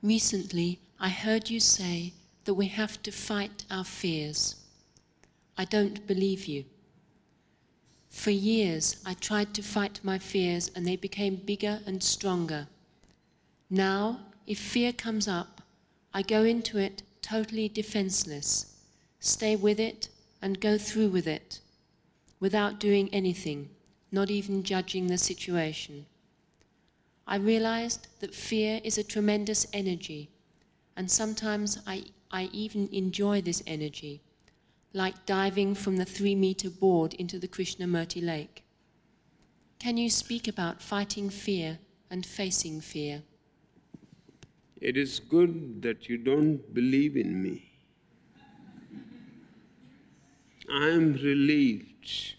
Recently, I heard you say that we have to fight our fears. I don't believe you. For years, I tried to fight my fears and they became bigger and stronger. Now, if fear comes up, I go into it totally defenseless, stay with it and go through with it, without doing anything, not even judging the situation. I realized that fear is a tremendous energy, and sometimes I even enjoy this energy, like diving from the 3-meter board into the Krishnamurti lake. Can you speak about fighting fear and facing fear? It is good that you don't believe in me. I am relieved.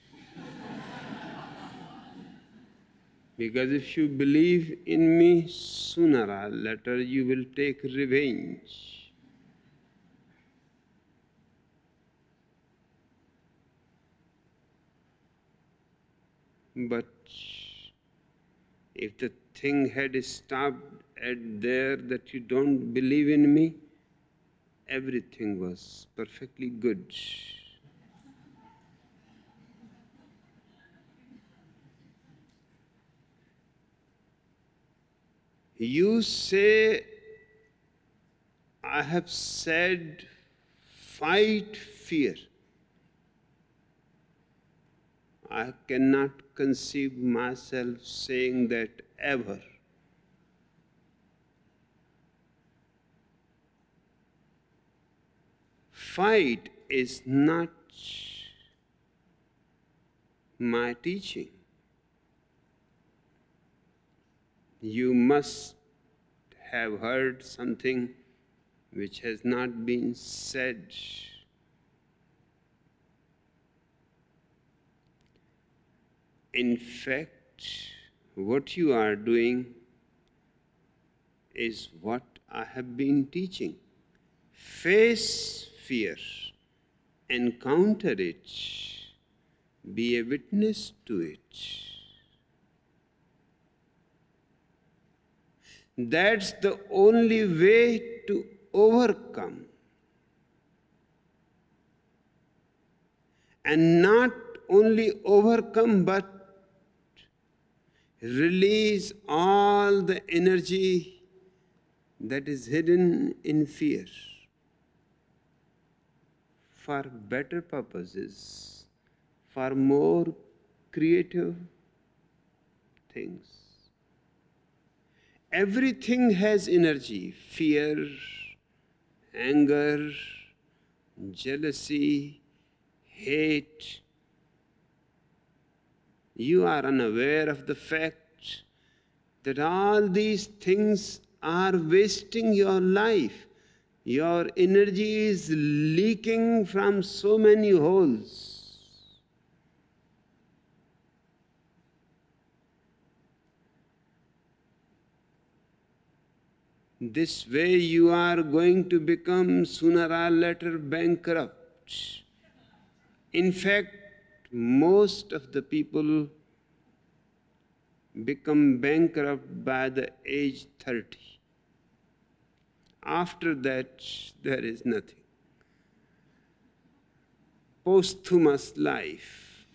Because if you believe in me, sooner or later you will take revenge. But if the thing had stopped at there that you don't believe in me, everything was perfectly good. You say, I have said, fight fear. I cannot conceive myself saying that ever. Fight is not my teaching. You must have heard something which has not been said. In fact, what you are doing is what I have been teaching. Face fear, encounter it, be a witness to it. That's the only way to overcome. And not only overcome, but release all the energy that is hidden in fear for better purposes, for more creative things. Everything has energy: fear, anger, jealousy, hate. You are unaware of the fact that all these things are wasting your life. Your energy is leaking from so many holes. This way you are going to become sooner or later bankrupt. In fact, most of the people become bankrupt by the age 30. After that, there is nothing. Posthumous life,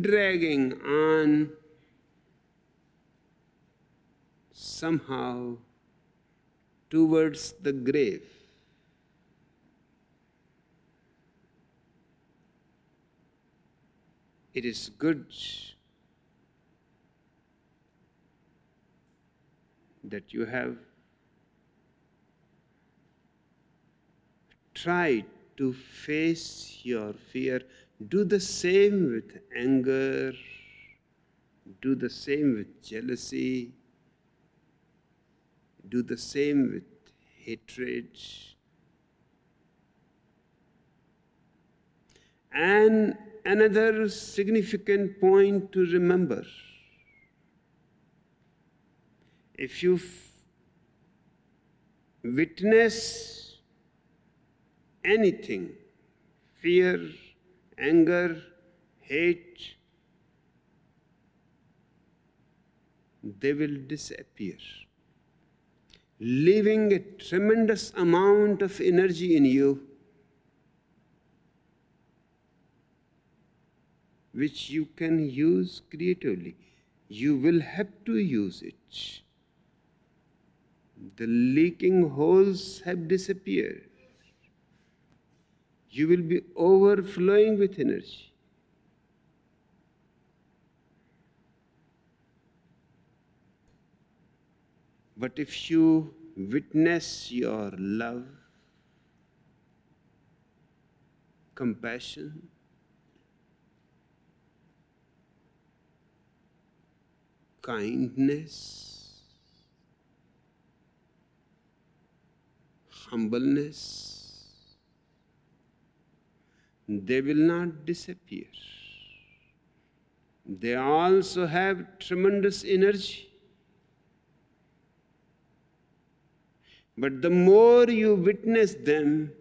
dragging on somehow towards the grave. It is good that you have tried to face your fear. Do the same with anger, do the same with jealousy, do the same with hatred. And another significant point to remember: if you witness anything, fear, anger, hate, they will disappear, leaving a tremendous amount of energy in you, which you can use creatively. You will have to use it. The leaking holes have disappeared. You will be overflowing with energy. But if you witness your love, compassion, kindness, humbleness, they will not disappear. They also have tremendous energy. But the more you witness them,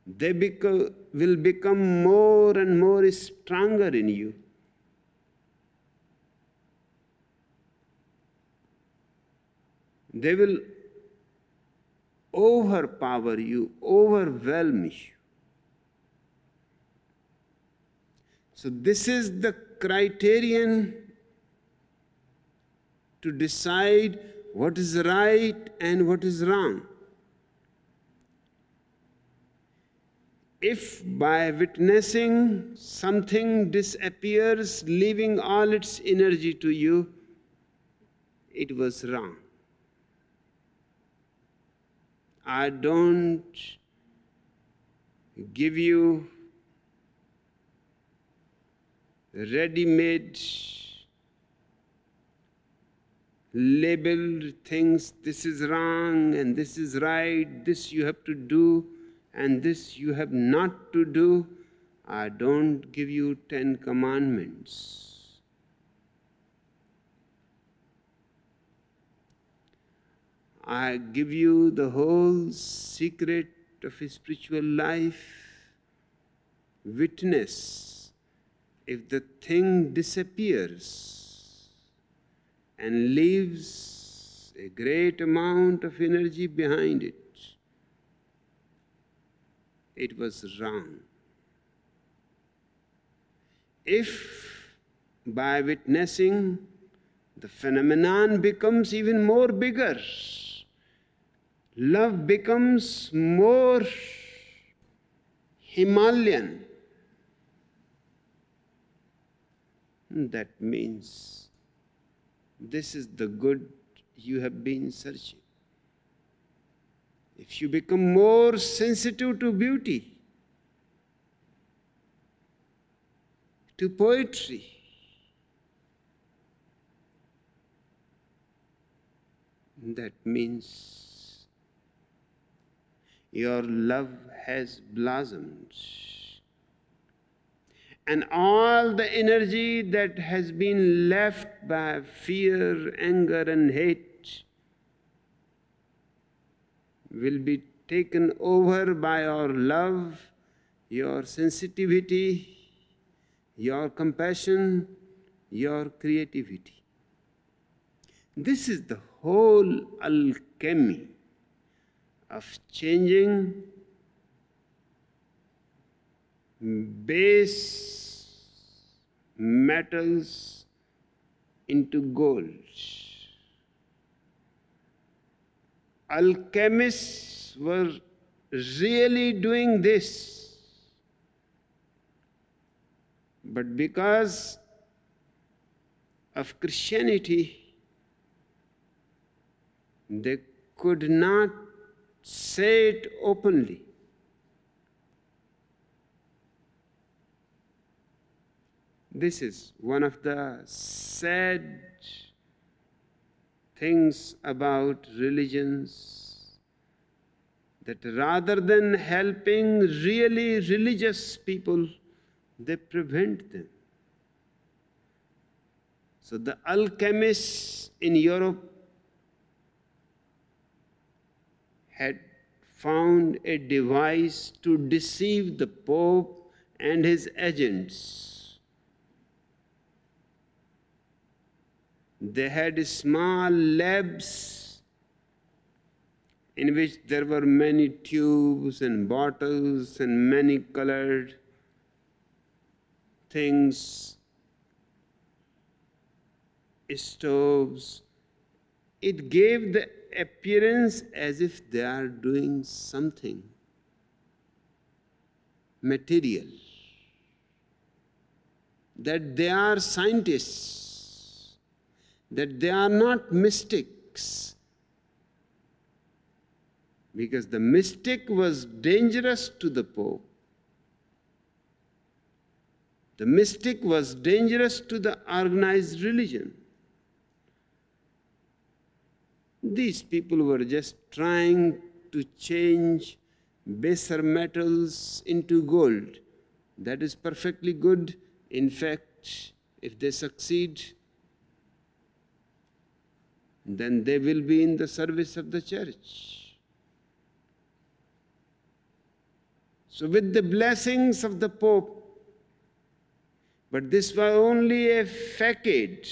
they will become more and more stronger in you. They will overpower you, overwhelm you. So this is the criterion to decide what is right and what is wrong. If by witnessing something disappears, leaving all its energy to you, it was wrong. I don't give you ready-made, labeled things. This is wrong and this is right. This you have to do and this you have not to do. I don't give you 10 commandments. I give you the whole secret of a spiritual life. Witness. If the thing disappears and leaves a great amount of energy behind it, it was wrong. If by witnessing the phenomenon becomes even more bigger, love becomes more Himalayan, that means this is the good you have been searching. If you become more sensitive to beauty, to poetry, that means your love has blossomed. And all the energy that has been left by fear, anger, and hate will be taken over by your love, your sensitivity, your compassion, your creativity. This is the whole alchemy of changing base metals into gold. Alchemists were really doing this, but because of Christianity, they could not say it openly. This is one of the sad things about religions, that rather than helping really religious people, they prevent them. So the alchemists in Europe had found a device to deceive the Pope and his agents. They had small labs in which there were many tubes and bottles and many colored things, stoves. It gave the appearance as if they are doing something material, that they are scientists, that they are not mystics. Because the mystic was dangerous to the Pope. The mystic was dangerous to the organized religion. These people were just trying to change baser metals into gold. That is perfectly good. In fact, if they succeed, then they will be in the service of the church. So with the blessings of the Pope, but this was only a facade.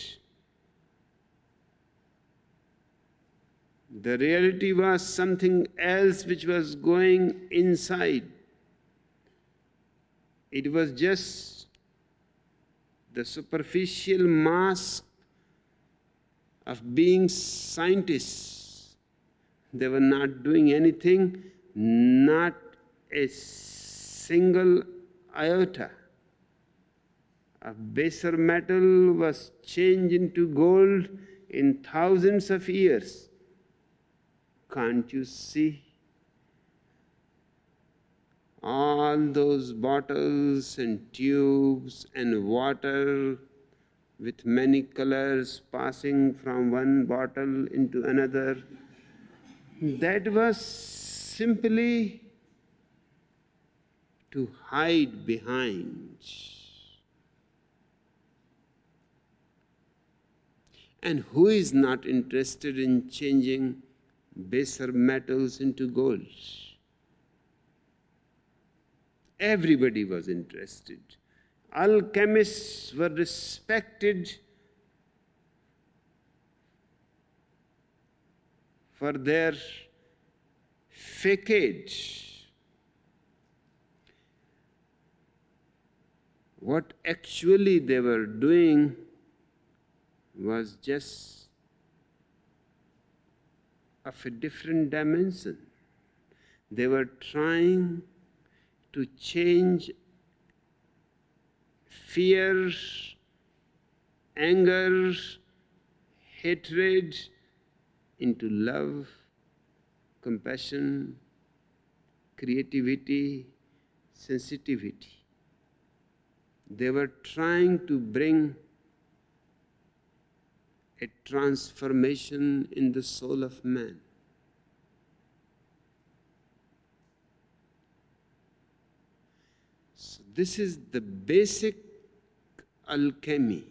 The reality was something else which was going inside. It was just the superficial mask of being scientists. They were not doing anything, not a single iota of baser metal was changed into gold in thousands of years. Can't you see? All those bottles and tubes and water with many colors passing from one bottle into another, that was simply to hide behind. And who is not interested in changing baser metals into gold? Everybody was interested. Alchemists were respected for their facade. What actually they were doing was just of a different dimension. They were trying to change fear, anger, hatred into love, compassion, creativity, sensitivity. They were trying to bring a transformation in the soul of man. So this is the basic alchemy.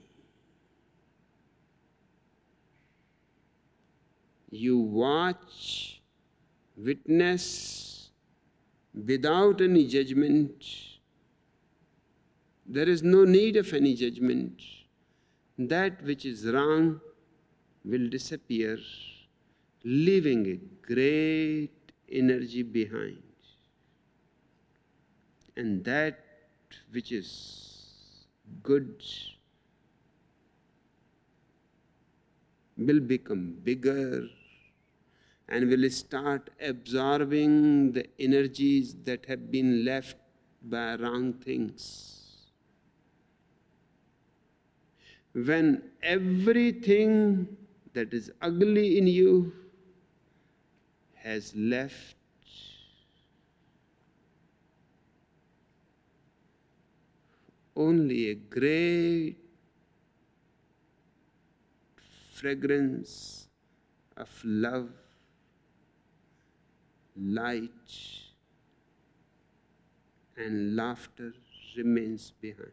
You watch, witness without any judgment. There is no need of any judgment. That which is wrong will disappear, leaving a great energy behind. And that which is good will become bigger and will start absorbing the energies that have been left by wrong things. When everything that is ugly in you has left, only a great fragrance of love, light, and laughter remains behind.